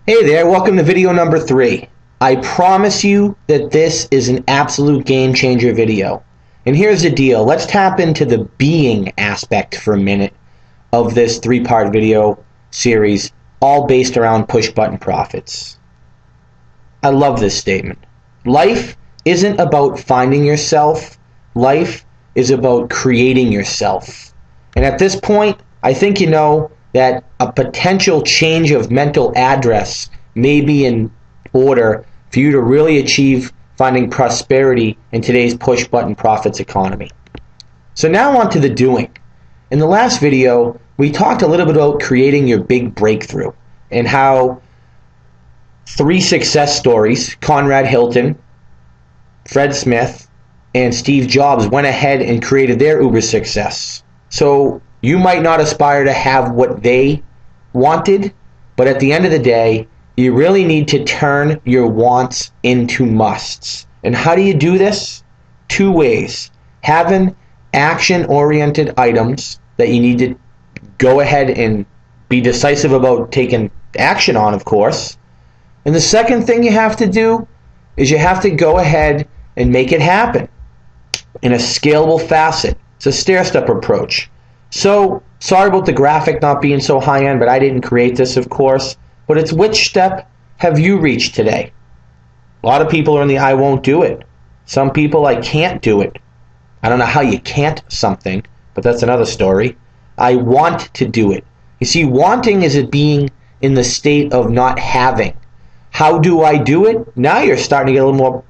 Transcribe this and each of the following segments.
Hey there, welcome to video number 3. I promise you that this is an absolute game changer video. And here's the deal, let's tap into the being aspect for a minute of this 3-part video series, all based around push button profits. I love this statement. Life isn't about finding yourself, life is about creating yourself. And at this point, I think you know that a potential change of mental address may be in order for you to really achieve finding prosperity in today's push button profits economy. So now on to the doing. In the last video, we talked a little bit about creating your big breakthrough and how 3 success stories, Conrad Hilton, Fred Smith, and Steve Jobs, went ahead and created their uber success. So you might not aspire to have what they wanted, but at the end of the day, you really need to turn your wants into musts. And how do you do this? 2 ways. Having action-oriented items that you need to go ahead and be decisive about taking action on, of course. And the second thing you have to do is you have to go ahead and make it happen in a scalable facet. It's a stair-step approach. So, sorry about the graphic not being so high-end, but I didn't create this, of course. But it's which step have you reached today? A lot of people are in the I won't do it. Some people, I can't do it. I don't know how you can't something, but that's another story. I want to do it. You see, wanting is it being in the state of not having. How do I do it? Now you're starting to get a little more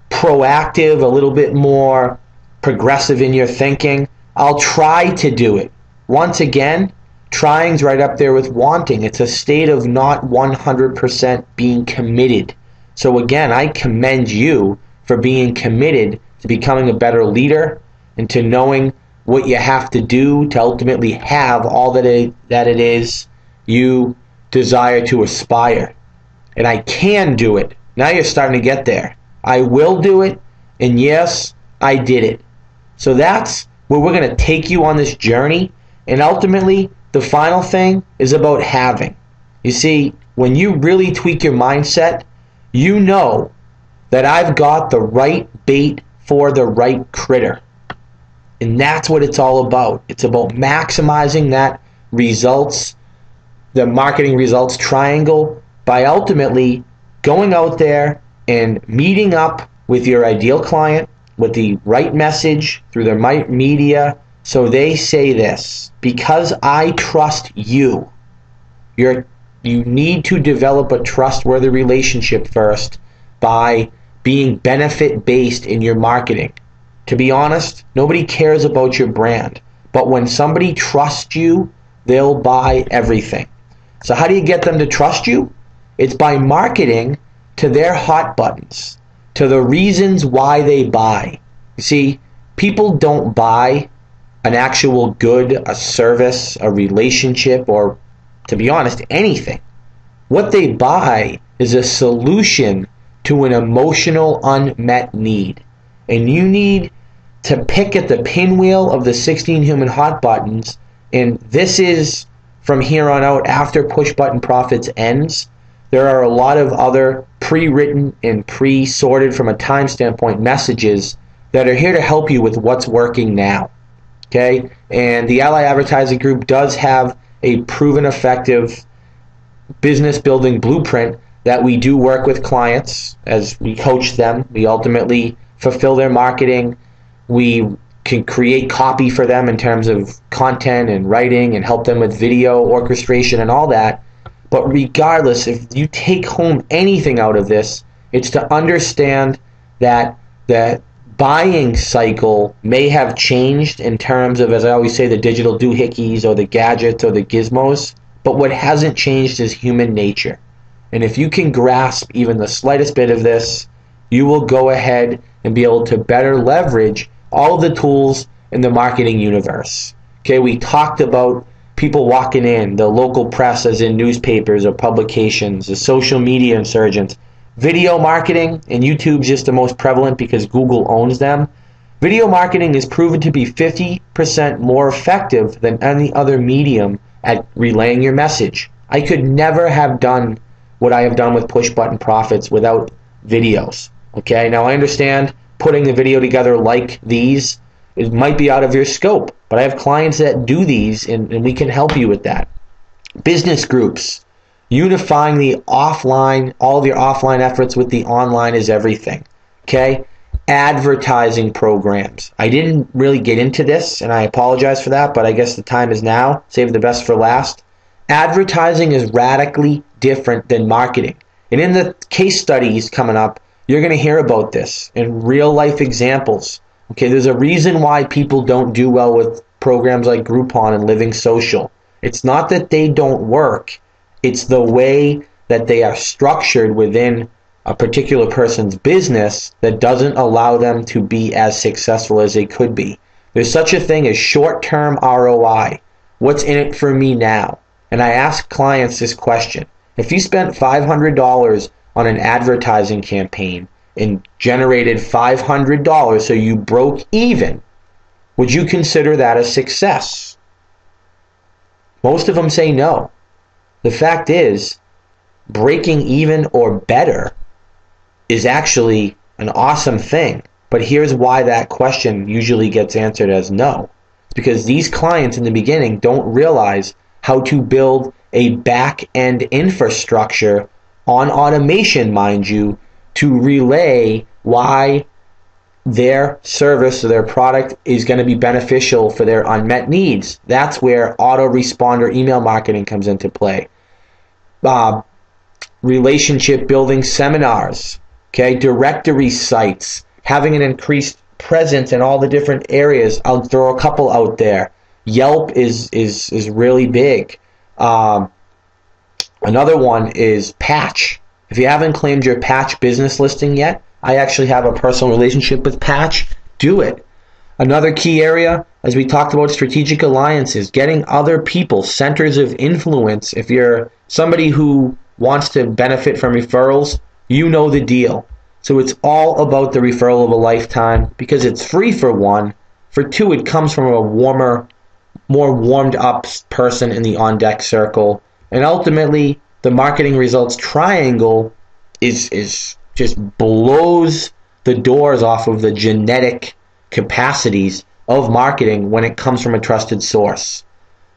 proactive, a little bit more progressive in your thinking. I'll try to do it. Once again, trying's right up there with wanting. It's a state of not 100% being committed. So again, I commend you for being committed to becoming a better leader and to knowing what you have to do to ultimately have all that it is you desire to aspire. And I can do it. Now you're starting to get there. I will do it, and yes, I did it. So that's where we're going to take you on this journey, and ultimately the final thing is about having. You see, when you really tweak your mindset, you know that I've got the right bait for the right critter. And that's what it's all about. It's about maximizing that results, the marketing results triangle, by ultimately going out there and meeting up with your ideal client with the right message through the right media, so they say this: because I trust you. You need to develop a trustworthy relationship first by being benefit-based in your marketing. To be honest, nobody cares about your brand, but when somebody trusts you, they'll buy everything. So how do you get them to trust you? It's by marketing to their hot buttons, to the reasons why they buy. You see, people don't buy an actual good, a service, a relationship, or, to be honest, anything. What they buy is a solution to an emotional unmet need. And you need to pick at the pinwheel of the 16 human hot buttons, and this is from here on out. After push button profits ends, there are a lot of other pre-written and pre-sorted from a time standpoint messages that are here to help you with what's working now. Okay? And the Ally Advertising Group does have a proven effective business building blueprint that we do work with clients as we coach them. We ultimately fulfill their marketing. We can create copy for them in terms of content and writing and help them with video orchestration and all that. But regardless, if you take home anything out of this, it's to understand that the buying cycle may have changed in terms of, as I always say, the digital doohickeys or the gadgets or the gizmos, but what hasn't changed is human nature. And if you can grasp even the slightest bit of this, you will go ahead and be able to better leverage all of the tools in the marketing universe. Okay, we talked about people walking in, the local press as in newspapers or publications, the social media insurgents. Video marketing, and YouTube's just the most prevalent because Google owns them. Video marketing is proven to be 50% more effective than any other medium at relaying your message. I could never have done what I have done with push button profits without videos. Okay, now I understand putting the video together like these, it might be out of your scope, but I have clients that do these, and we can help you with that. Business groups, unifying the offline, all of your offline efforts with the online is everything. Okay, advertising programs. I didn't really get into this, and I apologize for that, but I guess the time is now. Save the best for last. Advertising is radically different than marketing. And in the case studies coming up, you're going to hear about this in real life examples. Okay, there's a reason why people don't do well with programs like Groupon and Living Social. It's not that they don't work. It's the way that they are structured within a particular person's business that doesn't allow them to be as successful as they could be. There's such a thing as short-term ROI. What's in it for me now? And I ask clients this question. If you spent $500 on an advertising campaign and generated $500, so you broke even, would you consider that a success? Most of them say no. The fact is, breaking even or better is actually an awesome thing. But here's why that question usually gets answered as no. It's because these clients in the beginning don't realize how to build a back-end infrastructure on automation, mind you, to relay why their service or their product is going to be beneficial for their unmet needs. That's where autoresponder email marketing comes into play. Relationship building seminars, okay, directory sites, having an increased presence in all the different areas. I'll throw a couple out there. Yelp is really big. Another one is Patch. If you haven't claimed your Patch business listing yet, I actually have a personal relationship with Patch. Do it. Another key area, as we talked about, strategic alliances, getting other people, centers of influence. If you're somebody who wants to benefit from referrals, you know the deal. So it's all about the referral of a lifetime because it's free for one. For two, it comes from a warmer, more warmed up person in the on-deck circle. And ultimately, the marketing results triangle is just blows the doors off of the genetic capacities of marketing when it comes from a trusted source.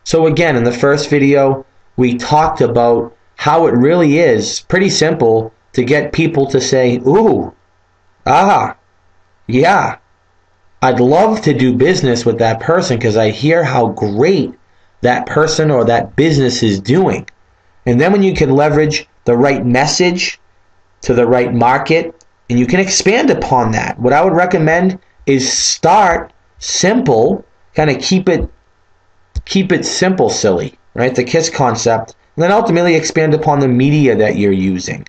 So again, in the first video, we talked about how it really is pretty simple to get people to say, ooh, yeah, I'd love to do business with that person because I hear how great that person or that business is doing. And then when you can leverage the right message to the right market, and you can expand upon that. What I would recommend is start simple, kind of keep it simple, silly, right? The KISS concept, and then ultimately expand upon the media that you're using.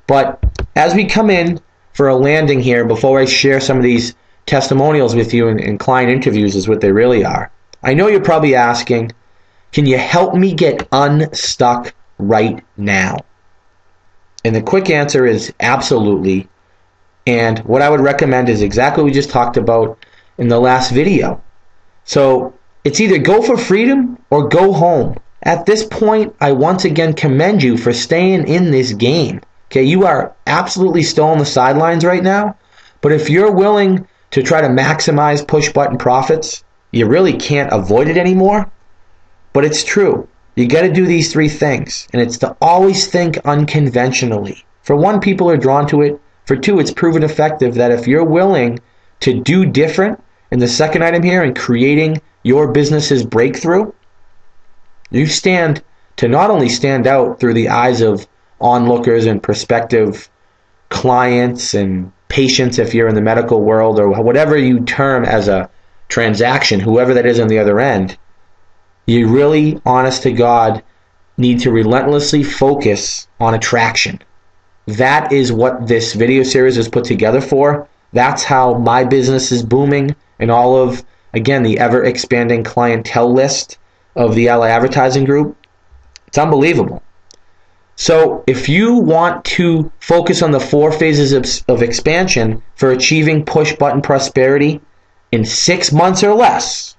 But as we come in for a landing here, before I share some of these testimonials with you and client interviews is what they really are, I know you're probably asking, can you help me get unstuck right now? And the quick answer is absolutely. And what I would recommend is exactly what we just talked about in the last video. So it's either go for freedom or go home. At this point, I once again commend you for staying in this game. Okay, you are absolutely still on the sidelines right now, but if you're willing to try to maximize push button profits, you really can't avoid it anymore. But it's true. You got to do these three things, and it's to always think unconventionally. For one, people are drawn to it. For two, it's proven effective that if you're willing to do different, and the second item here, in creating your business's breakthrough, you stand to not only stand out through the eyes of onlookers and prospective clients and patients if you're in the medical world or whatever you term as a transaction, whoever that is on the other end, you really, honest to God, need to relentlessly focus on attraction. That is what this video series is put together for. That's how my business is booming and all of, again, the ever-expanding clientele list of the LA Advertising Group. It's unbelievable. So if you want to focus on the 4 phases of expansion for achieving push-button prosperity in 6 months or less,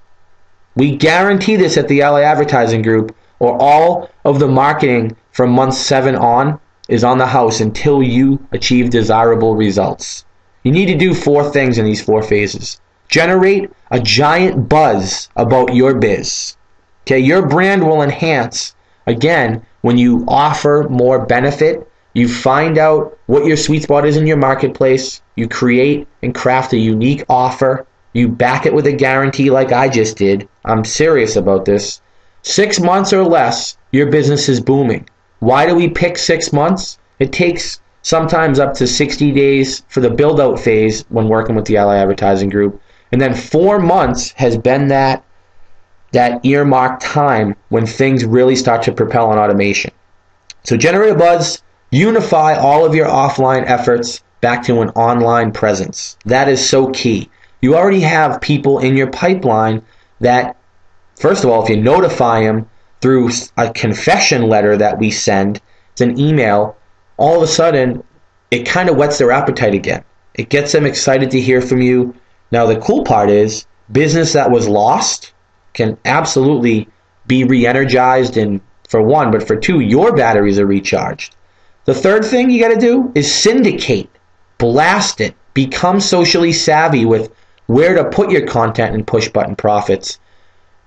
we guarantee this at the LA Advertising Group, or all of the marketing from month 7 on is on the house until you achieve desirable results. You need to do 4 things in these 4 phases. Generate a giant buzz about your biz. Okay, your brand will enhance, again, when you offer more benefit. You find out what your sweet spot is in your marketplace. You create and craft a unique offer. You back it with a guarantee like I just did. I'm serious about this. 6 months or less, your business is booming. Why do we pick 6 months? It takes sometimes up to 60 days for the build-out phase when working with the Ally Advertising Group. And then 4 months has been that earmarked time when things really start to propel on automation. So generate a buzz, unify all of your offline efforts back to an online presence. That is so key. You already have people in your pipeline that, first of all, if you notify them through a confession letter that we send, it's an email, all of a sudden it kind of whets their appetite again. It gets them excited to hear from you. Now the cool part is business that was lost can absolutely be re-energized, and for one, but for two, your batteries are recharged. The third thing you got to do is syndicate, blast it, become socially savvy with where to put your content and push button profits.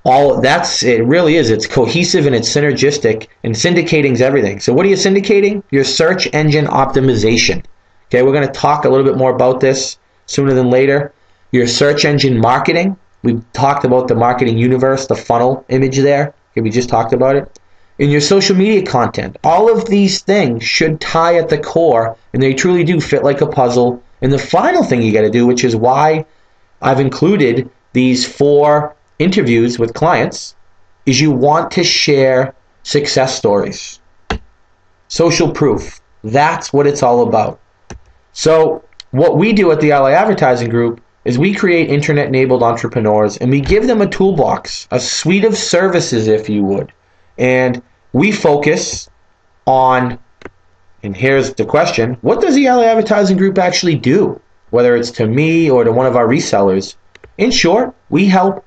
It really is. It's cohesive and it's synergistic, and syndicating is everything. So what are you syndicating? Your search engine optimization. Okay, we're going to talk a little bit more about this sooner than later. Your search engine marketing. We've talked about the marketing universe, the funnel image there. Okay, we just talked about it. In your social media content, all of these things should tie at the core, and they truly do fit like a puzzle. And the final thing you got to do, which is why I've included these 4 interviews with clients, is you want to share success stories. Social proof. That's what it's all about. So what we do at the Ally Advertising Group is we create internet-enabled entrepreneurs, and we give them a toolbox, a suite of services, if you would. And we focus on, and here's the question, what does the Ally Advertising Group actually do? Whether it's to me or to one of our resellers. In short, we help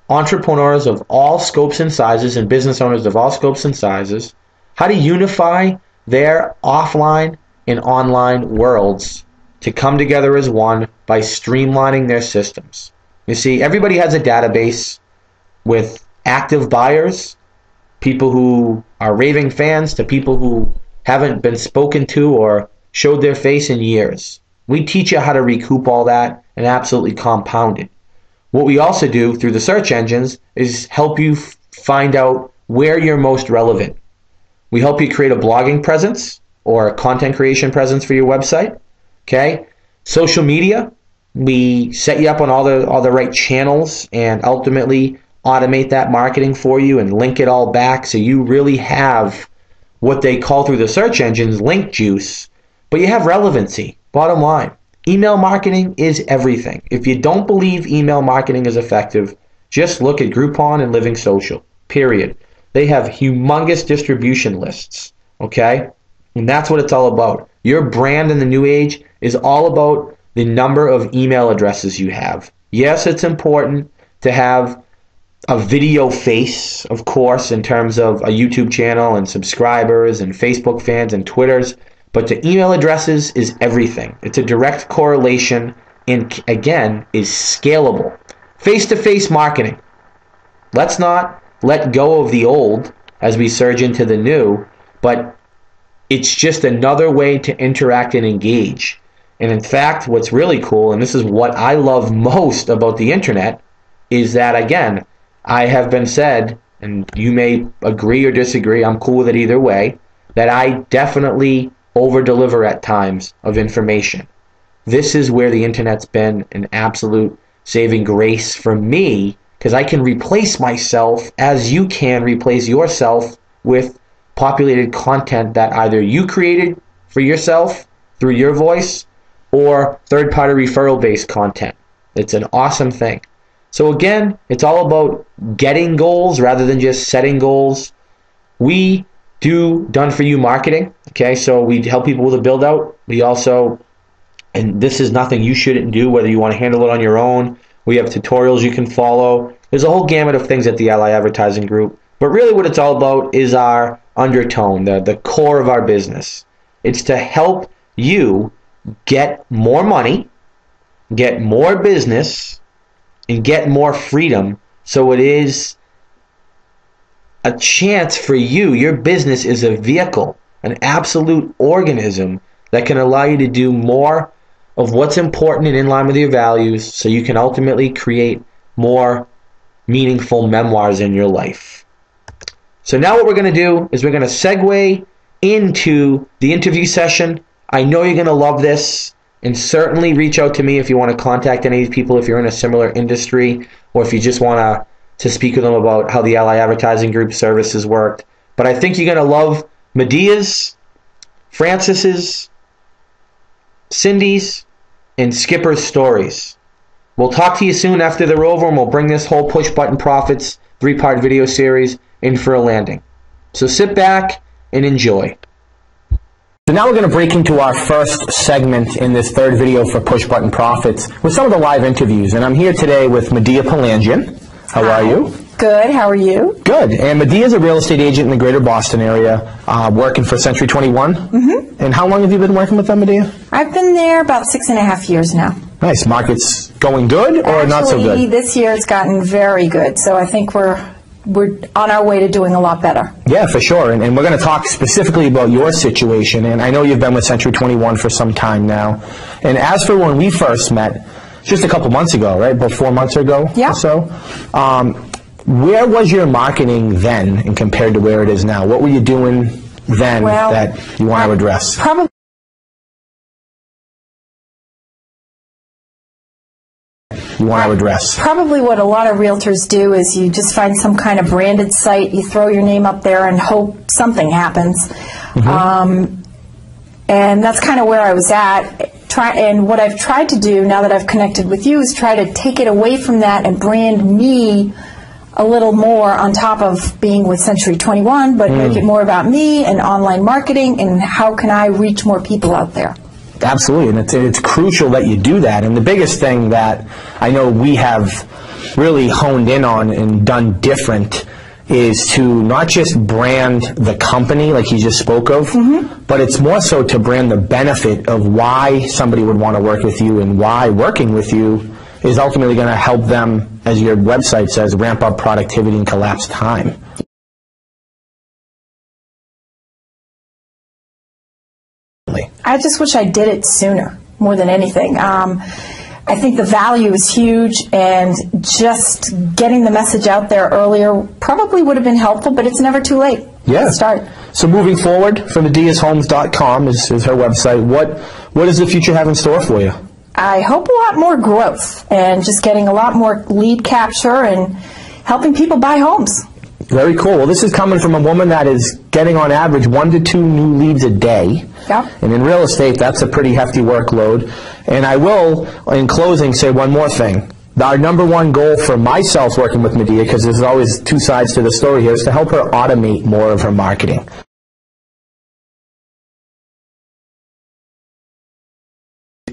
entrepreneurs of all scopes and sizes and business owners of all scopes and sizes how to unify their offline and online worlds to come together as one by streamlining their systems. You see, everybody has a database with active buyers, people who are raving fans to people who haven't been spoken to or showed their face in years. We teach you how to recoup all that and absolutely compound it. What we also do through the search engines is help you find out where you're most relevant. We help you create a blogging presence or a content creation presence for your website. Okay? Social media, we set you up on all the right channels and ultimately automate that marketing for you and link it all back so you really have what they call through the search engines link juice, but you have relevancy. Bottom line, email marketing is everything. If you don't believe email marketing is effective, just look at Groupon and Living Social, period. They have humongous distribution lists, okay? And that's what it's all about. Your brand in the new age is all about the number of email addresses you have. Yes, it's important to have a video face, of course, in terms of a YouTube channel and subscribers and Facebook fans and Twitters, but the email addresses is everything. It's a direct correlation and, again, is scalable. Face-to-face marketing. Let's not let go of the old as we surge into the new, but it's just another way to interact and engage. And in fact, what's really cool, and this is what I love most about the internet, is that, again, I have been said, and you may agree or disagree, I'm cool with it either way, that I definitely over-deliver at times of information. This is where the internet's been an absolute saving grace for me, because I can replace myself as you can replace yourself with populated content that either you created for yourself through your voice or third-party referral-based content. It's an awesome thing. So again, it's all about getting goals rather than just setting goals. We do done-for-you marketing, okay? So we help people with a build-out. We also, and this is nothing you shouldn't do, whether you want to handle it on your own. We have tutorials you can follow. There's a whole gamut of things at the Ally Advertising Group. But really what it's all about is our undertone, the core of our business. It's to help you get more money, get more business, and get more freedom. So it is a chance for you. Your business is a vehicle, an absolute organism that can allow you to do more of what's important and in line with your values, so you can ultimately create more meaningful memoirs in your life. So now what we're going to do is we're going to segue into the interview session. I know you're going to love this, and certainly reach out to me if you want to contact any of these people, if you're in a similar industry, or if you just want to speak with them about how the Ally Advertising Group services worked. But I think you're going to love Medea's, Francis's, Cindy's, and Skipper's stories. We'll talk to you soon after they're over, and we'll bring this whole Push Button Profits 3-part video series in for a landing. So sit back and enjoy. So now we're going to break into our first segment in this third video for Push Button Profits with some of the live interviews. And I'm here today with Medea Palangian. How are you? Good. How are you? Good. And Medea is a real estate agent in the greater Boston area, working for Century 21. Mm-hmm. And how long have you been working with them, Medea? I've been there about 6.5 years now. Nice. Market's going good or not so good? Actually, this year it's gotten very good. So I think we're on our way to doing a lot better. Yeah, for sure. And we're going to talk specifically about your situation. And I know you've been with Century 21 for some time now. And as for when we first met, just a couple months ago, right? About 4 months ago or so. Where was your marketing then and compared to where it is now? What were you doing then that you want to address? Probably what a lot of realtors do is you just find some kind of branded site, you throw your name up there and hope something happens. Mm-hmm. And that's kind of where I was at. And what I've tried to do now that I've connected with you is try to take it away from that and brand me a little more on top of being with Century 21, but make it more about me and online marketing and how can I reach more people out there. Absolutely, and it's crucial that you do that. And the biggest thing that I know we have really honed in on and done different is to not just brand the company like you just spoke of, but it's more so to brand the benefit of why somebody would want to work with you and why working with you is ultimately going to help them, as your website says, ramp up productivity and collapse time. I just wish I did it sooner, more than anything. I think the value is huge, and just getting the message out there earlier probably would have been helpful, but it's never too late. Yeah. Let's start. So moving forward, from medeashomes.com is her website. What does the future have in store for you? I hope a lot more growth and just getting a lot more lead capture and helping people buy homes. Very cool. Well, this is coming from a woman that is getting on average 1 to 2 new leads a day. Yeah. And in real estate, that's a pretty hefty workload. And I will, in closing, say one more thing. Our number one goal for myself working with Medea, because there's always two sides to the story here, is to help her automate more of her marketing.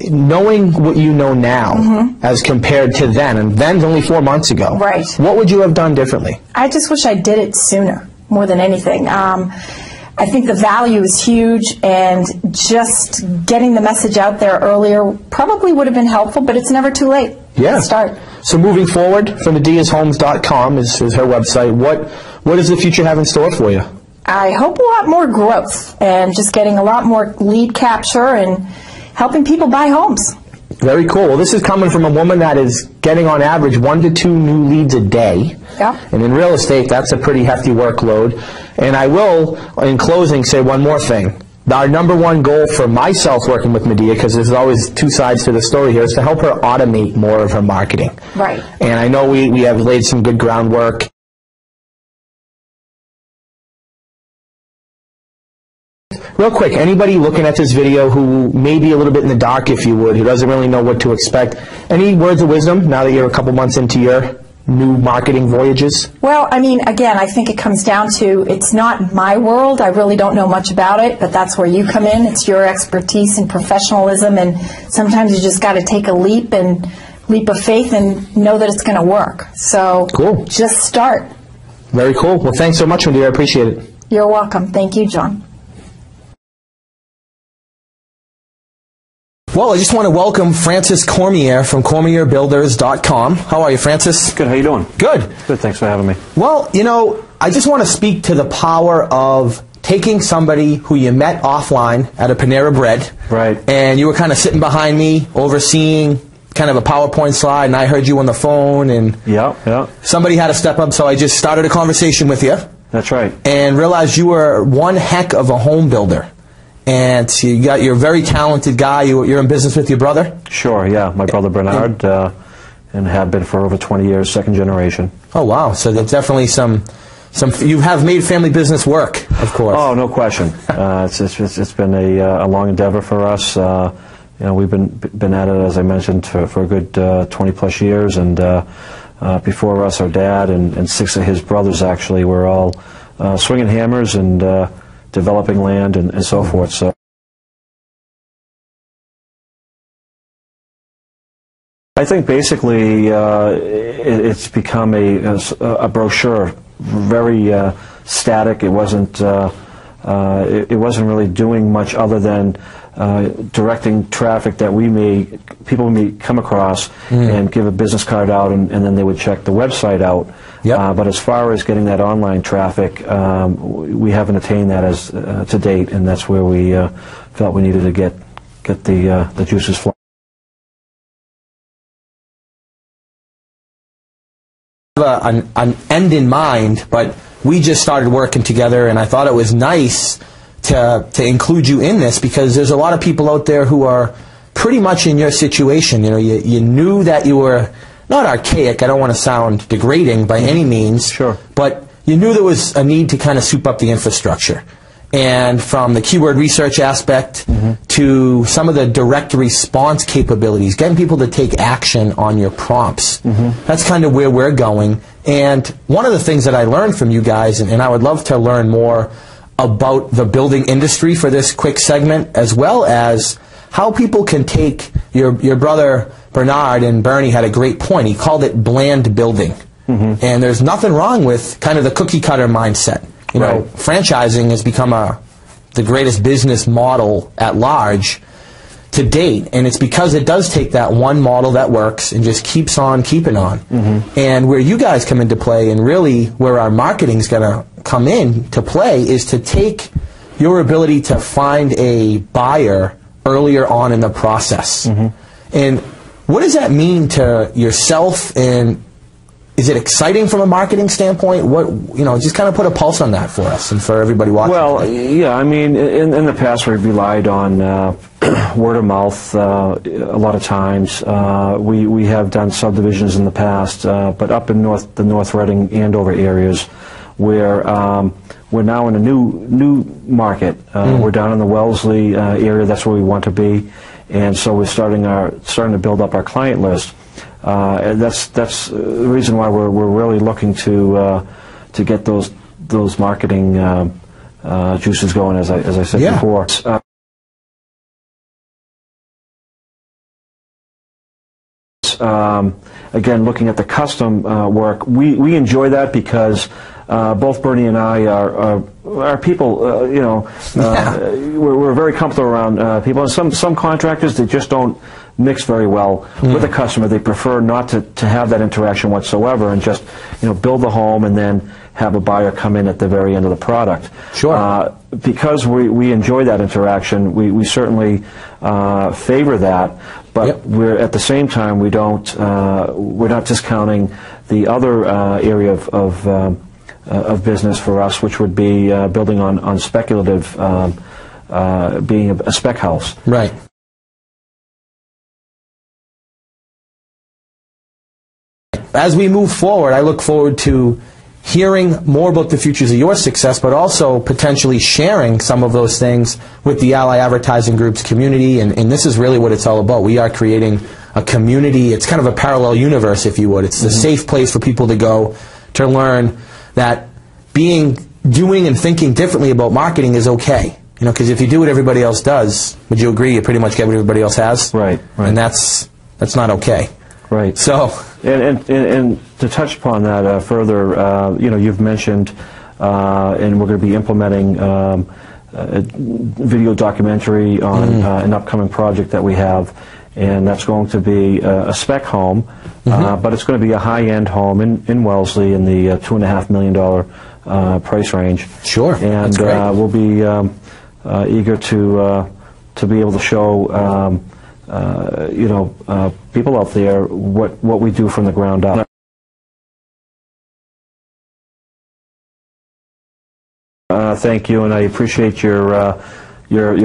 Knowing what you know now as compared to then, and then's only 4 months ago. Right. What would you have done differently? I just wish I did it sooner, more than anything. I think the value is huge, and just getting the message out there earlier probably would have been helpful, but it's never too late. Yeah. Let's start. So moving forward, from medeashomes.com is her website. What does the future have in store for you? I hope a lot more growth and just getting a lot more lead capture and helping people buy homes. Very cool. Well, this is coming from a woman that is getting on average 1 to 2 new leads a day. Yeah. And in real estate, that's a pretty hefty workload. And I will, in closing, say one more thing. Our number one goal for myself working with Medea, because there's always two sides to the story here, is to help her automate more of her marketing. Right. And I know we have laid some good groundwork. Real quick, anybody looking at this video who may be a little bit in the dark, if you would, who doesn't really know what to expect, any words of wisdom now that you're a couple months into your new marketing voyages? Well, I mean, again, I think it comes down to, it's not my world. I really don't know much about it, but that's where you come in. It's your expertise and professionalism, and sometimes you just got to take a leap of faith and know that it's going to work. So cool. Just start. Very cool. Well, thanks so much, Medea. I appreciate it. You're welcome. Thank you, John. Well, I just want to welcome Francis Cormier from CormierBuilders.com. How are you, Francis? Good. How you doing? Good. Good. Thanks for having me. Well, I just want to speak to the power of taking somebody who you met offline at a Panera Bread. Right. And you were kind of sitting behind me, overseeing kind of a PowerPoint slide, and I heard you on the phone, and somebody had to step up, so I just started a conversation with you. That's right. And realized you were one heck of a home builder. And so you're a very talented guy. You're in business with your brother? Sure, yeah. My brother Bernard, and have been for over 20 years, second generation. Oh, wow. So there's definitely some you have made family business work, of course. Oh, no question. It's been a long endeavor for us. We've been at it, as I mentioned, for a good 20-plus years. And before us, our dad and 6 of his brothers, actually, were all swinging hammers and developing land and so forth. So I think basically it's become a brochure, very static. It wasn't really doing much other than directing traffic that people may come across and give a business card out, and then they would check the website out. Yep. But as far as getting that online traffic, we haven't attained that as to date, and that's where we felt we needed to get the juices flowing. An end in mind, but we just started working together, and I thought it was nice to include you in this, because there's a lot of people out there who are pretty much in your situation. You knew that you were not archaic. I don't want to sound degrading by any means. Sure. But you knew there was a need to kind of soup up the infrastructure. And from the keyword research aspect to some of the direct response capabilities, getting people to take action on your prompts. That's kind of where we're going. And one of the things that I learned from you guys, and I would love to learn more about the building industry for this quick segment, as well as how people can take your brother Bernard, and Bernie had a great point. He called it bland building. And there's nothing wrong with kind of the cookie cutter mindset. Franchising has become the greatest business model at large to date, and it's because it does take that one model that works and just keeps on keeping on. And where you guys come into play, and really where our marketing is going to come in to play, is to take your ability to find a buyer earlier on in the process. And what does that mean to yourself, and is it exciting from a marketing standpoint? Just kind of put a pulse on that for us and for everybody watching. Well, yeah, I mean, in the past we've relied on word of mouth a lot of times. We have done subdivisions in the past, but up in the North Reading, Andover areas, where we're now in a new market. We're down in the Wellesley area. That's where we want to be, and so we're starting to build up our client list. And that's the reason why we're really looking to get those marketing juices going, as I said before. Again, looking at the custom work, we enjoy that because both Bernie and I are people. We're very comfortable around people, and some contractors, they just don't mix very well with a customer. They prefer not to have that interaction whatsoever, and just build the home and then have a buyer come in at the very end of the product. Sure. Because we enjoy that interaction, we certainly favor that. But we're at the same time we're not discounting the other area of business for us, which would be building on speculative, being a spec house. Right. As we move forward, I look forward to hearing more about the futures of your success, but also potentially sharing some of those things with the Ally Advertising Group's community, and this is really what it's all about. We are creating a community. It's kind of a parallel universe, if you would. It's a safe place for people to go to learn that doing and thinking differently about marketing is okay. Because if you do what everybody else does, would you agree you pretty much get what everybody else has? Right. And that's not okay. Right. So, and to touch upon that further, you've mentioned, and we're going to be implementing video documentary on an upcoming project that we have, and that's going to be a spec home, but it's going to be a high-end home in Wellesley in the $2.5 million price range. Sure, and that's great. We'll be eager to be able to show people out there what we do from the ground up. Thank you, and I appreciate your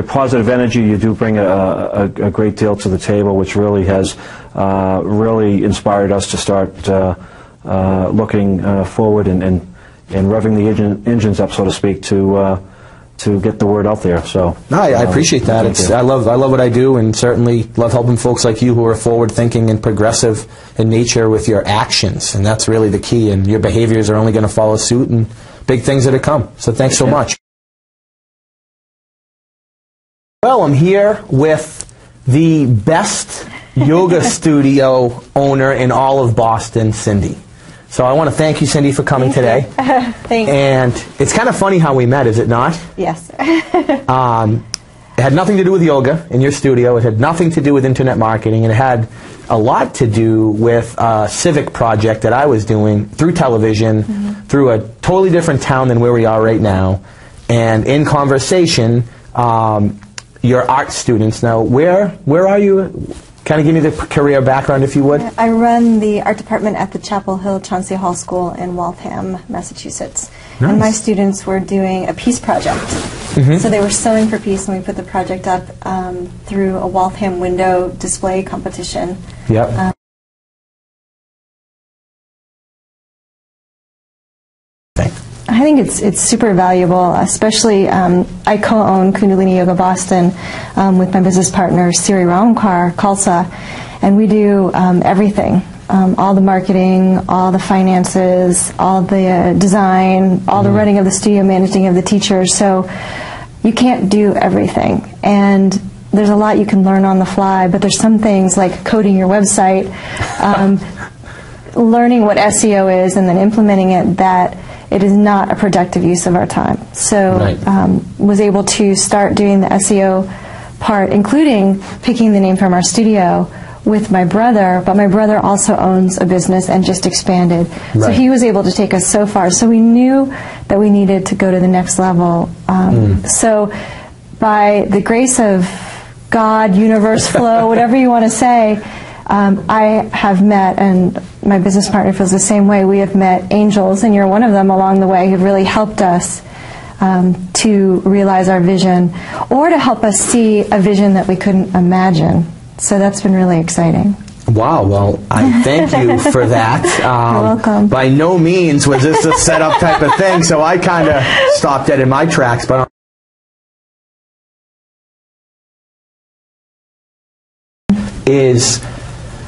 positive energy. You do bring a great deal to the table, which really has really inspired us to start looking forward and revving the engines up, so to speak, to get the word out there. So no, I appreciate that. I love what I do, and certainly love helping folks like you who are forward-thinking and progressive in nature with your actions, and that's really the key. And your behaviors are only going to follow suit, and big things are to come. So thanks so much. Well, I'm here with the best yoga studio owner in all of Boston, Cindy. So I want to thank you, Cindy, for coming today. Thanks. And it's kind of funny how we met, is it not? Yes. It had nothing to do with yoga in your studio. It had nothing to do with internet marketing. It had a lot to do with a civic project that I was doing through television, through a totally different town than where we are right now. And in conversation, your art students. Now, where are you? Kind of give me the career background, if you would. I run the art department at the Chapel Hill Chauncey Hall School in Waltham, Massachusetts. Nice. And my students were doing a peace project. So they were sewing for peace, and we put the project up through a Waltham window display competition. Yep. I think it's super valuable, especially I co-own Kundalini Yoga Boston with my business partner Siri Ramkar Khalsa, and we do everything, all the marketing, all the finances, all the design, all the running of the studio, managing of the teachers. So you can't do everything, and there's a lot you can learn on the fly, but there's some things like coding your website, learning what SEO is, and then implementing it that it is not a productive use of our time. So was able to start doing the SEO part, including picking the name from our studio with my brother, but my brother also owns a business and just expanded. So he was able to take us so far. So we knew that we needed to go to the next level. So by the grace of God, universe, flow, whatever you want to say, I have met, and my business partner feels the same way, we have met angels, and you're one of them along the way, who've really helped us to realize our vision, or to help us see a vision that we couldn't imagine. So that's been really exciting. Wow, well, I thank you for that. You're welcome. By no means was this a set-up type of thing, so I kind of stopped dead in my tracks. But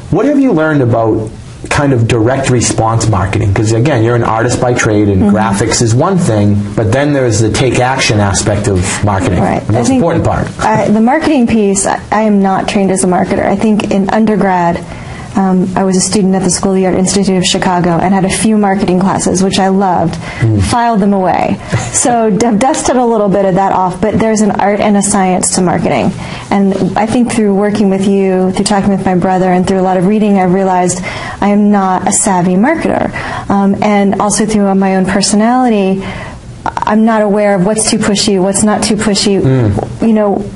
what have you learned about kind of direct response marketing? Because again, you're an artist by trade, and graphics is one thing, but then there's the take action aspect of marketing, the most important part. The marketing piece, I am not trained as a marketer. I think in undergrad, I was a student at the School of the Art Institute of Chicago and had a few marketing classes, which I loved, filed them away. So I've dusted a little bit of that off, but there's an art and a science to marketing. And I think through working with you, through talking with my brother, and through a lot of reading, I've realized I am not a savvy marketer. And also through my own personality, I'm not aware of what's too pushy, what's not too pushy. You know,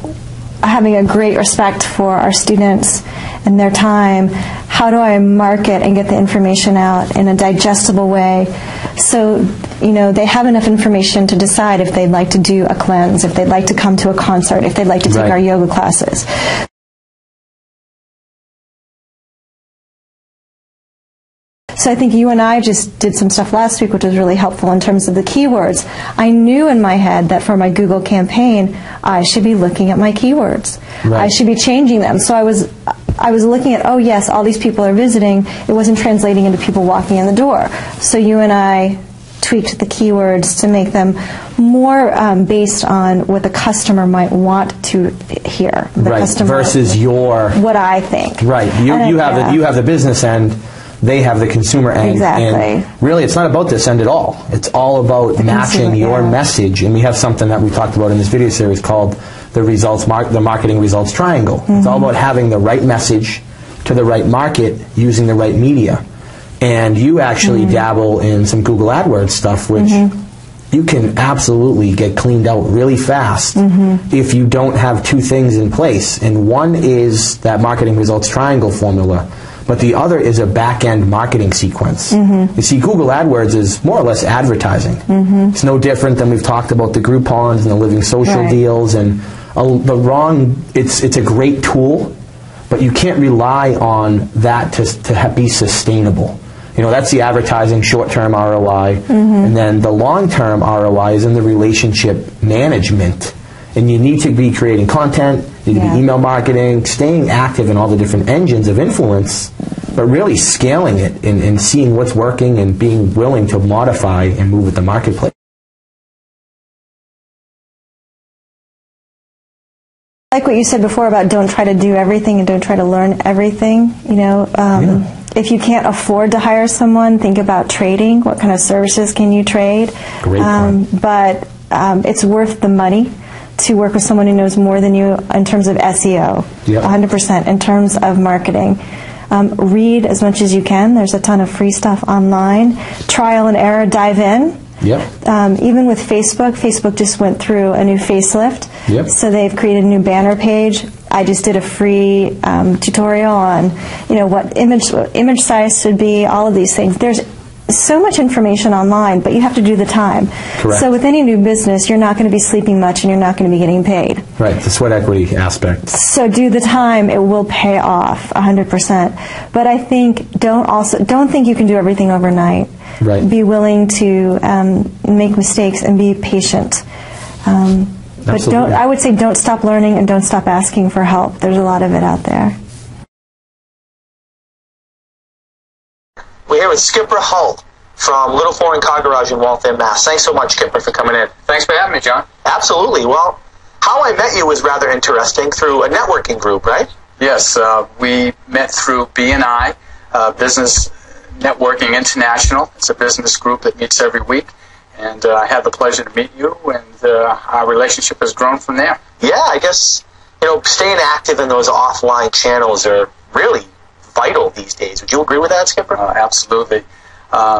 having a great respect for our students and their time, how do I market and get the information out in a digestible way so, you know, they have enough information to decide if they'd like to do a cleanse, if they'd like to come to a concert, if they'd like to take our yoga classes. So I think you and I just did some stuff last week which was really helpful in terms of the keywords. I knew in my head that for my Google campaign, I should be looking at my keywords. I should be changing them. So I was looking at, oh yes, all these people are visiting. It wasn't translating into people walking in the door. So you and I tweaked the keywords to make them more based on what the customer might want to hear. The customer, versus your... what I think. You have the business end. they have the consumer end. Exactly. And really, it's not about this end at all. It's all about matching your message. And we have something that we talked about in this video series called the marketing results triangle. It's all about having the right message to the right market using the right media. And you actually dabble in some Google AdWords stuff, which you can absolutely get cleaned out really fast if you don't have two things in place. And one is that marketing results triangle formula, but the other is a back-end marketing sequence. You see, Google AdWords is more or less advertising. It's no different than we've talked about the Groupons and the Living Social deals. And it's a great tool, but you can't rely on that to be sustainable. You know, that's the advertising short-term ROI. And then the long-term ROI is in the relationship management. And you need to be creating content, you need to be email marketing, staying active in all the different engines of influence, but really scaling it and seeing what's working and being willing to modify and move with the marketplace. Like what you said before about don't try to do everything and don't try to learn everything. You know, if you can't afford to hire someone, think about trading. What kind of services can you trade? Great point. But it's worth the money to work with someone who knows more than you in terms of SEO, 100%, in terms of marketing. Read as much as you can. There's a ton of free stuff online. Trial and error, dive in. Even with Facebook just went through a new facelift. So they've created a new banner page. I just did a free tutorial on, what image size should be, all of these things. There's so much information online, but you have to do the time. Correct. So with any new business, you're not going to be sleeping much and you're not going to be getting paid. Right, the sweat equity aspect. So do the time, it will pay off 100%. But I think don't think you can do everything overnight. Right. Be willing to make mistakes and be patient. But I would say don't stop learning and don't stop asking for help. There's a lot of it out there. We're here with Skipper Hull from Little Foreign Car Garage in Waltham, Mass. Thanks so much, Skipper, for coming in. Thanks for having me, John. Absolutely. Well, how I met you was rather interesting through a networking group, right? Yes, we met through BNI, Business Networking International. It's a business group that meets every week, and I had the pleasure to meet you, and our relationship has grown from there. Yeah, I guess, staying active in those offline channels are really vital these days. Would you agree with that, Skipper? Absolutely.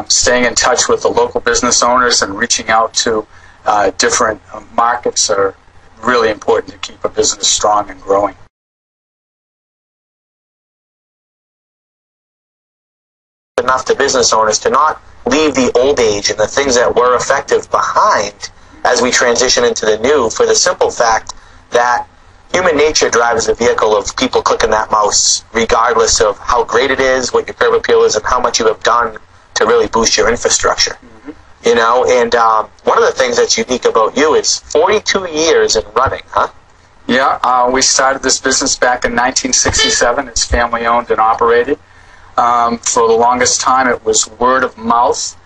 Staying in touch with the local business owners and reaching out to different markets are really important to keep a business strong and growing. Enough to business owners to not leave the old age and the things that were effective behind as we transition into the new, for the simple fact that human nature drives the vehicle of people clicking that mouse, regardless of how great it is, what your curb appeal is, and how much you have done to really boost your infrastructure. And one of the things that's unique about you is 42 years in running, huh? Yeah, we started this business back in 1967. It's family owned and operated. For the longest time, it was word of mouth,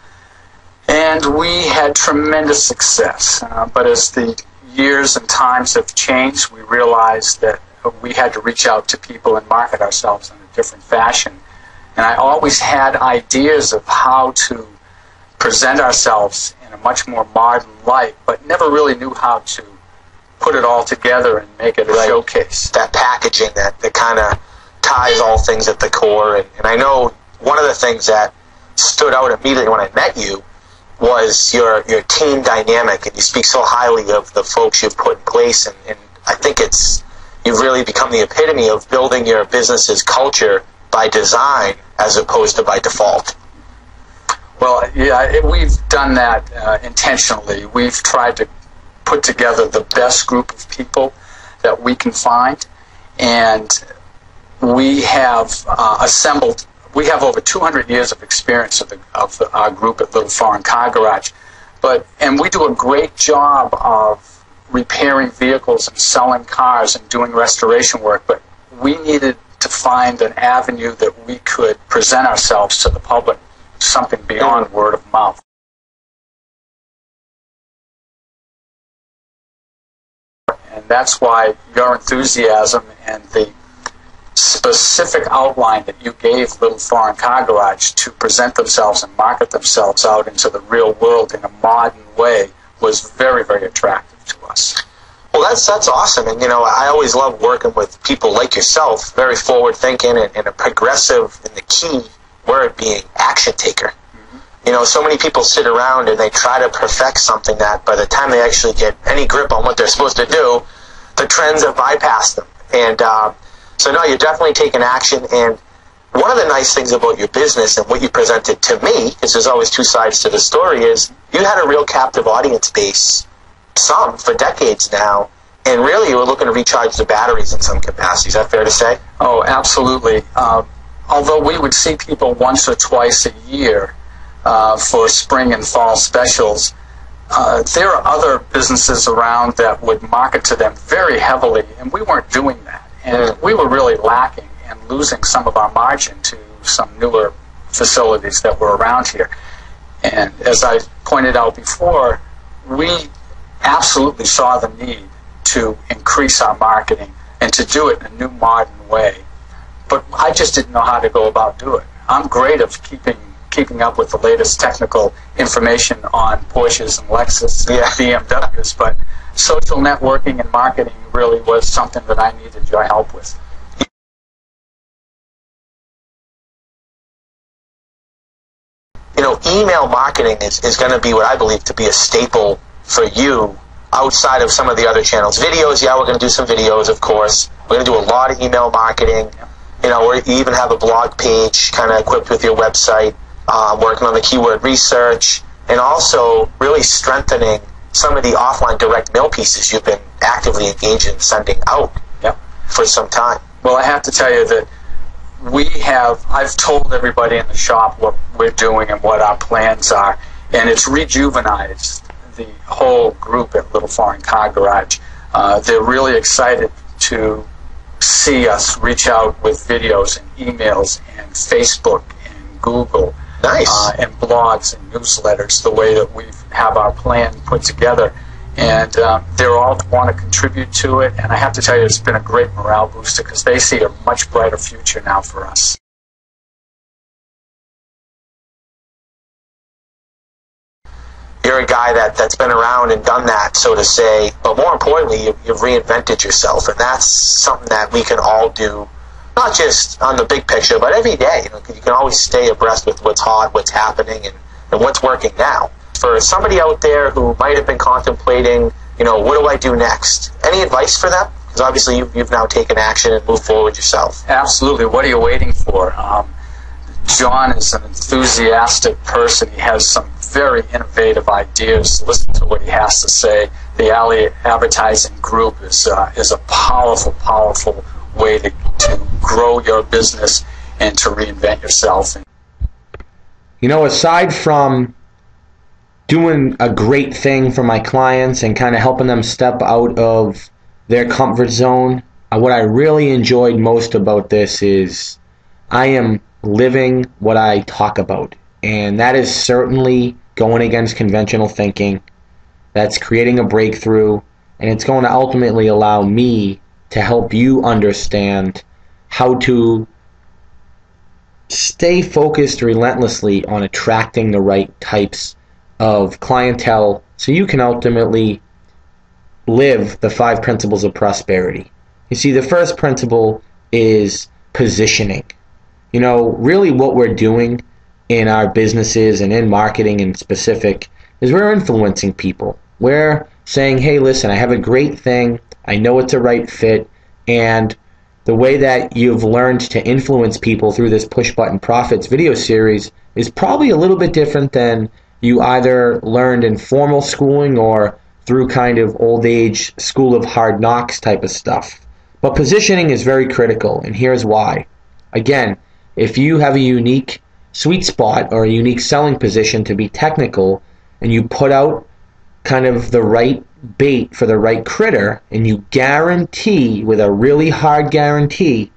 and we had tremendous success. But as the years and times have changed, we realized that we had to reach out to people and market ourselves in a different fashion. And I always had ideas of how to present ourselves in a much more modern light, but never really knew how to put it all together and make it a showcase. That packaging that kind of ties all things at the core. And I know one of the things that stood out immediately when I met you was your team dynamic, and you speak so highly of the folks you've put in place, and I think you've really become the epitome of building your business's culture by design as opposed to by default. Well, yeah, we've done that intentionally. We've tried to put together the best group of people that we can find, and we have assembled. We have over 200 years of experience of our group at Little Foreign Car Garage, and we do a great job of repairing vehicles and selling cars and doing restoration work, but we needed to find an avenue that we could present ourselves to the public, something beyond word of mouth. And that's why your enthusiasm and the specific outline that you gave Little Foreign Car Garage to present themselves and market themselves out into the real world in a modern way was very, very attractive to us. Well, that's awesome, and I always love working with people like yourself, very forward-thinking and a progressive, and the key word being action taker. So many people sit around and they try to perfect something that by the time they actually get any grip on what they're supposed to do, the trends have bypassed them. And so no, you're definitely taking action. And one of the nice things about your business and what you presented to me, because there's always two sides to the story, is you had a real captive audience base, some for decades now, and really you were looking to recharge the batteries in some capacity. Is that fair to say? Oh, absolutely. Although we would see people once or twice a year for spring and fall specials, there are other businesses around that would market to them very heavily, and we weren't doing that. And we were really lacking and losing some of our margin to some newer facilities that were around here. And as I pointed out before, we absolutely saw the need to increase our marketing and to do it in a new modern way. But I just didn't know how to go about doing it. I'm great at keeping up with the latest technical information on Porsches and Lexus and BMWs, but social networking and marketing really was something that I needed your help with. Email marketing is going to be what I believe to be a staple for you outside of some of the other channels. Videos, we're going to do some videos, of course. We're going to do a lot of email marketing. We even have a blog page kind of equipped with your website, working on the keyword research, and also really strengthening some of the offline direct mail pieces you've been actively engaged in sending out for some time. Well, I have to tell you that I've told everybody in the shop what we're doing and what our plans are, and it's rejuvenized the whole group at Little Foreign Car Garage. They're really excited to see us reach out with videos and emails and Facebook and Google. Nice. And blogs and newsletters, the way that we have our plan put together. And they're all want to contribute to it. And I have to tell you, it's been a great morale booster because they see a much brighter future now for us. You're a guy that's been around and done that, so to say. But more importantly, you've reinvented yourself. And that's something that we can all do, not just on the big picture, but every day. You can always stay abreast with what's hot, what's happening, and what's working now. For somebody out there who might have been contemplating, what do I do next? Any advice for them? Because obviously you've now taken action and moved forward yourself. Absolutely. What are you waiting for? John is an enthusiastic person. He has some very innovative ideas. Listen to what he has to say. The Alley Advertising Group is a powerful, powerful way to grow your business and to reinvent yourself. Aside from doing a great thing for my clients and kind of helping them step out of their comfort zone, what I really enjoyed most about this is I am living what I talk about. And that is certainly going against conventional thinking. That's creating a breakthrough. And it's going to ultimately allow me to help you understand how to stay focused relentlessly on attracting the right types of clientele so you can ultimately live the 5 principles of prosperity. You see, the first principle is positioning. Really what we're doing in our businesses and in marketing in specific is we're influencing people. We're saying, hey, listen, I have a great thing. I know it's a right fit. And the way that you've learned to influence people through this Push Button Profits video series is probably a little bit different than you either learned in formal schooling or through kind of old age school of hard knocks type of stuff. But positioning is very critical, and here's why. Again, if you have a unique sweet spot or a unique selling position to be technical, and you put out kind of the right bait for the right critter, and you guarantee with a really hard guarantee,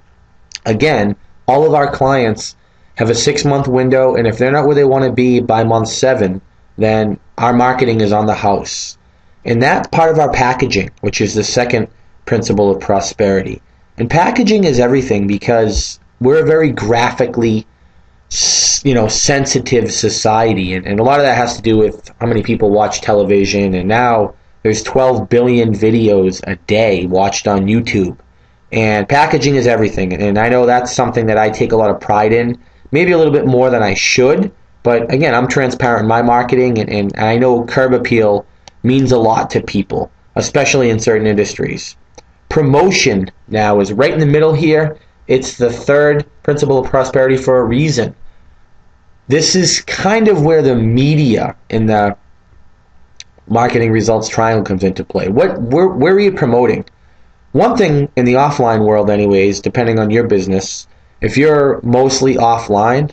again, all of our clients have a 6-month window, and if they're not where they want to be by month 7, then our marketing is on the house. And that's part of our packaging, which is the second principle of prosperity. And packaging is everything because we're a very graphically, sensitive society. And a lot of that has to do with how many people watch television. And now there's 12 billion videos a day watched on YouTube. And packaging is everything. And I know that's something that I take a lot of pride in, maybe a little bit more than I should. But again, I'm transparent in my marketing, and I know curb appeal means a lot to people, especially in certain industries. Promotion now is right in the middle here. It's the third principle of prosperity for a reason. This is kind of where the media in the marketing results triangle comes into play. Where are you promoting? One thing in the offline world anyways, depending on your business, if you're mostly offline,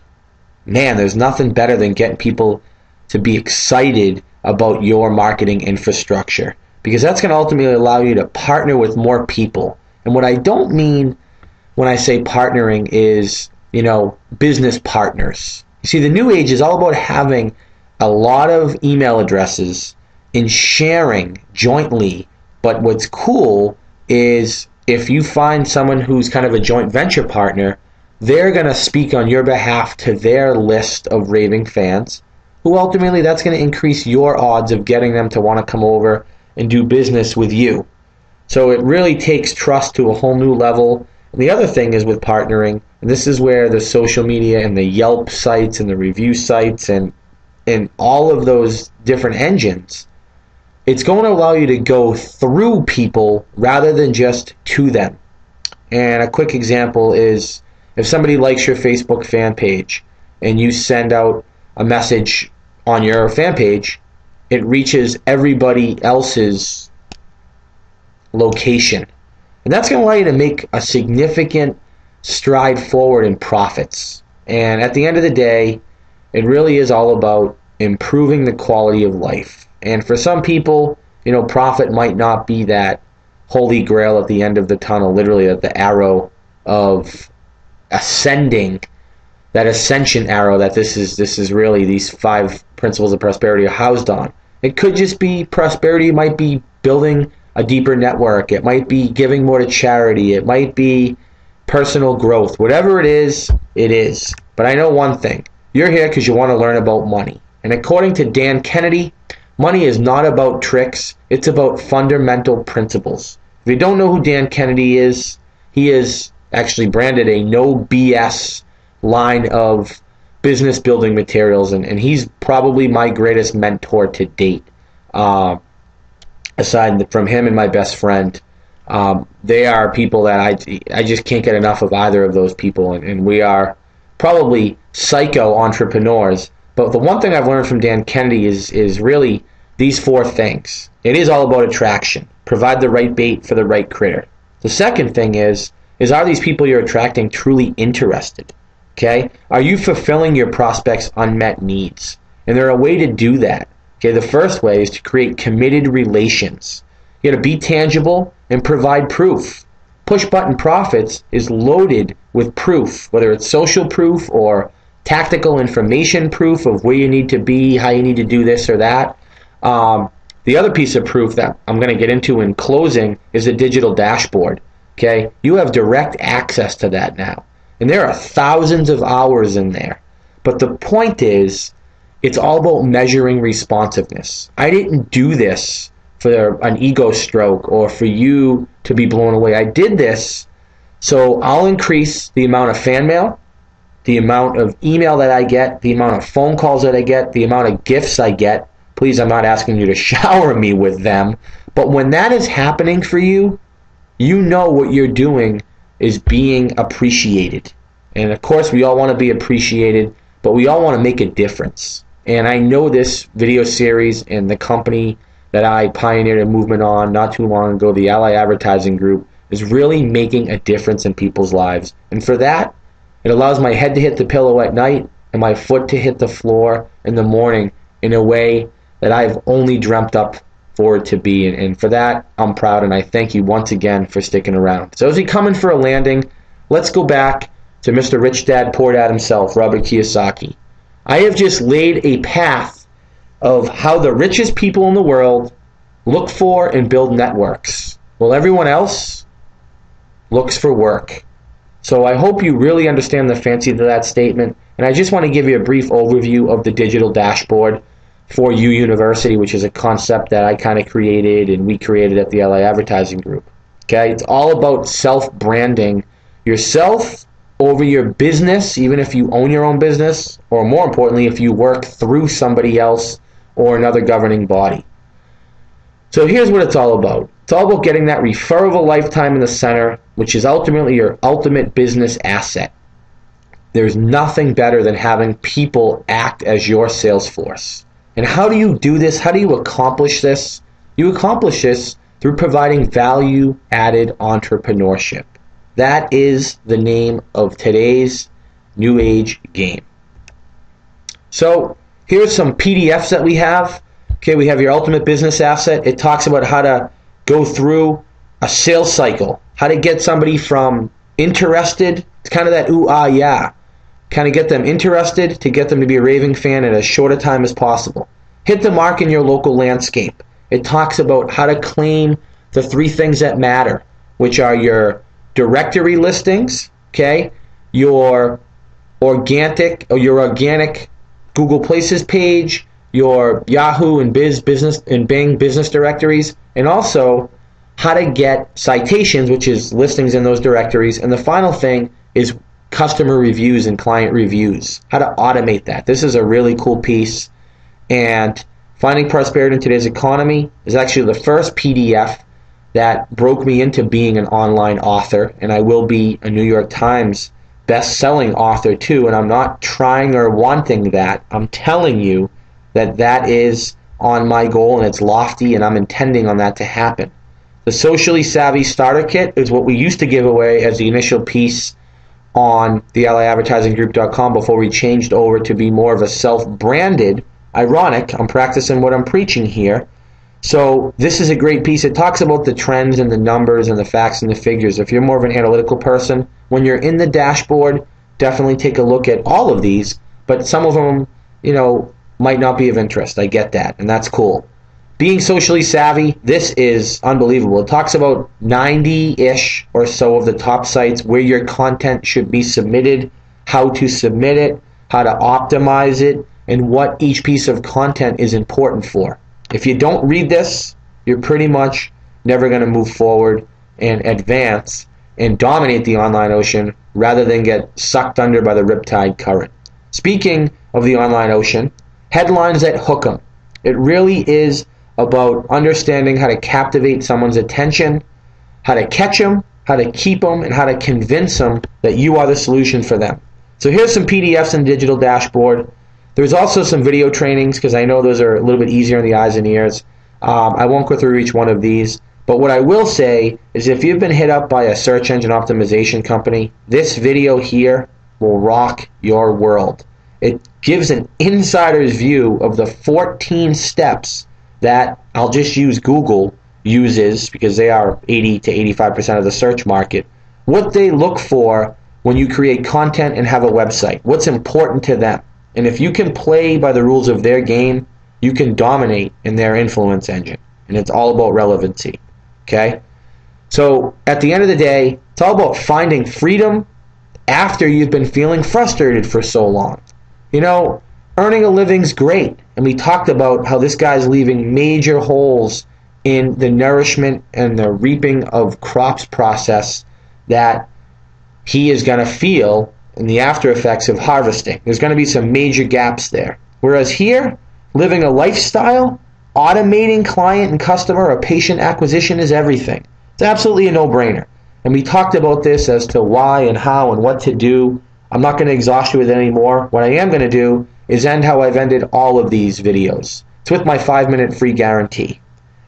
man, there's nothing better than getting people to be excited about your marketing infrastructure, because that's going to ultimately allow you to partner with more people. And what I don't mean when I say partnering is, business partners. You see, the new age is all about having a lot of email addresses and sharing jointly. But what's cool is if you find someone who's kind of a joint venture partner, they're going to speak on your behalf to their list of raving fans, who ultimately that's going to increase your odds of getting them to want to come over and do business with you. So it really takes trust to a whole new level. And the other thing is with partnering, and this is where the social media and the Yelp sites and the review sites and all of those different engines, it's going to allow you to go through people rather than just to them. And a quick example is if somebody likes your Facebook fan page and you send out a message on your fan page, it reaches everybody else's location. And that's going to allow you to make a significant stride forward in profits. And at the end of the day, it really is all about improving the quality of life. And for some people, profit might not be that holy grail at the end of the tunnel, literally at the arrow of ascending, that ascension arrow that this is really these 5 principles of prosperity are housed on. It could just be prosperity. It might be building a deeper network. It might be giving more to charity. It might be personal growth. Whatever it is, it is. But I know one thing. You're here because you want to learn about money. And according to Dan Kennedy, money is not about tricks. It's about fundamental principles. If you don't know who Dan Kennedy is, he is actually branded a no BS line of business building materials, and he's probably my greatest mentor to date. Aside from him and my best friend, they are people that I just can't get enough of either of those people, and we are probably psycho entrepreneurs. But the one thing I've learned from Dan Kennedy is really these 4 things. It is all about attraction. Provide the right bait for the right critter. The second thing is are these people you're attracting truly interested? Okay? Are you fulfilling your prospects' unmet needs? And there's a way to do that. Okay, the first way is to create committed relations. You got to be tangible and provide proof. Push button profits is loaded with proof, whether it's social proof or tactical information proof of where you need to be, how you need to do this or that. The other piece of proof that I'm going to get into in closing is a digital dashboard. Okay, you have direct access to that now. And there are thousands of hours in there. But the point is, it's all about measuring responsiveness. I didn't do this for an ego stroke or for you to be blown away. I did this so I'll increase the amount of fan mail, the amount of email that I get, the amount of phone calls that I get, the amount of gifts I get. Please, I'm not asking you to shower me with them. But when that is happening for you, you know what you're doing is being appreciated. And of course, we all want to be appreciated, but we all want to make a difference. And I know this video series and the company that I pioneered a movement on not too long ago, the Ally Advertising Group, is really making a difference in people's lives. And for that, it allows my head to hit the pillow at night and my foot to hit the floor in the morning in a way that I've only dreamt up for it to be. And for that, I'm proud, and I thank you once again for sticking around. So as we come in for a landing, let's go back to Mr. Rich Dad Poor Dad himself, Robert Kiyosaki. I have just laid a path of how the richest people in the world look for and build networks. Well, everyone else, looks for work. So I hope you really understand the fancy of that statement. And I just want to give you a brief overview of the digital dashboard for U University, which is a concept that I kind of created and we created at the LA Advertising Group. Okay, it's all about self-branding yourself over your business, even if you own your own business, or more importantly, if you work through somebody else or another governing body. So here's what it's all about. It's all about getting that referable lifetime in the center, which is ultimately your ultimate business asset. There's nothing better than having people act as your sales force. And how do you do this? How do you accomplish this? You accomplish this through providing value-added entrepreneurship. That is the name of today's new age game. So here's some PDFs that we have. Okay, we have your ultimate business asset. It talks about how to go through a sales cycle, how to get somebody from interested, it's kind of that ooh, ah, yeah, kind of get them interested to get them to be a raving fan in as short a time as possible. Hit the mark in your local landscape. It talks about how to claim the 3 things that matter, which are your directory listings, okay, your organic Google Places page, your Yahoo and Bing business directories, and also how to get citations, which is listings in those directories. And the final thing is customer reviews and client reviews, how to automate that. This is a really cool piece. And Finding Prosperity in Today's Economy is actually the first PDF that broke me into being an online author, and I will be a New York Times best-selling author too, and I'm not trying or wanting that. I'm telling you that that is on my goal, and it's lofty, and I'm intending on that to happen. The Socially Savvy Starter Kit is what we used to give away as the initial piece on the LAadvertising.group.com before we changed over to be more of a self-branded. Ironic, I'm practicing what I'm preaching here. So this is a great piece. It talks about the trends and the numbers and the facts and the figures. If you're more of an analytical person, when you're in the dashboard, definitely take a look at all of these. But some of them, might not be of interest. I get that, and that's cool. Being socially savvy, this is unbelievable. It talks about 90-ish or so of the top sites where your content should be submitted, how to submit it, how to optimize it, and what each piece of content is important for. If you don't read this, you're pretty much never going to move forward and advance and dominate the online ocean rather than get sucked under by the riptide current. Speaking of the online ocean, headlines that hook 'em. It really is about understanding how to captivate someone's attention, how to catch them, how to keep them, and how to convince them that you are the solution for them. So here's some PDFs in digital dashboard. There's also some video trainings because I know those are a little bit easier on the eyes and ears. I won't go through each one of these, but what I will say is if you've been hit up by a search engine optimization company, this video here will rock your world. It gives an insider's view of the 14 steps that I'll just use Google uses because they are 80 to 85% of the search market. What they look for when you create content and have a website. What's important to them. And if you can play by the rules of their game, you can dominate in their influence engine. And it's all about relevancy. Okay? So at the end of the day, it's all about finding freedom after you've been feeling frustrated for so long. Earning a living's great. And we talked about how this guy's leaving major holes in the nourishment and the reaping of crops process that he is going to feel in the after effects of harvesting. There's going to be some major gaps there. Whereas here, living a lifestyle, automating client and customer or patient acquisition is everything. It's absolutely a no-brainer. And we talked about this as to why and how and what to do. I'm not going to exhaust you with it anymore. What I am going to do is end how I've ended all of these videos. It's with my 5-minute free guarantee.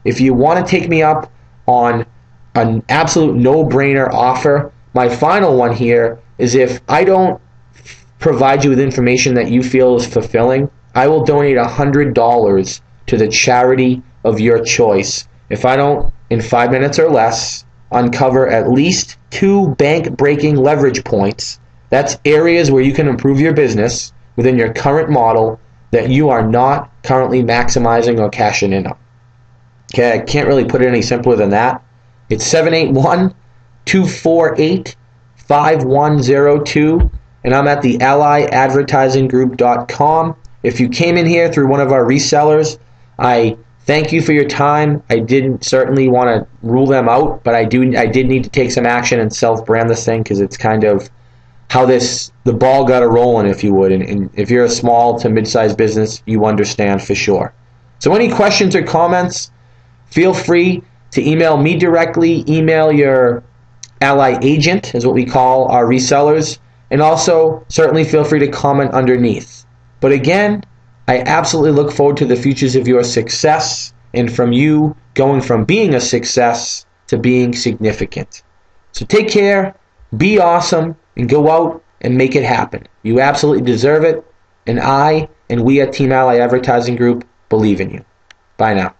If you want to take me up on an absolute no-brainer offer, my final one here is if I don't provide you with information that you feel is fulfilling, I will donate $100 to the charity of your choice if I don't, in 5 minutes or less, uncover at least 2 bank-breaking leverage points. That's areas where you can improve your business within your current model that you are not currently maximizing or cashing in on. Okay, I can't really put it any simpler than that. It's 248-5102, and I'm at the allyadvertisinggroup.com. If you came in here through one of our resellers, I thank you for your time. I didn't certainly want to rule them out, but I did need to take some action and self-brand this thing because it's kind of how the ball got a rolling, if you would. And if you're a small to mid-sized business, you understand for sure. So any questions or comments, feel free to email me directly. Email your ally agent, is what we call our resellers. And also, certainly feel free to comment underneath. But again, I absolutely look forward to the futures of your success and from you going from being a success to being significant. So take care, be awesome, and go out and make it happen. You absolutely deserve it, and I and we at Team Ally Advertising Group believe in you. Bye now.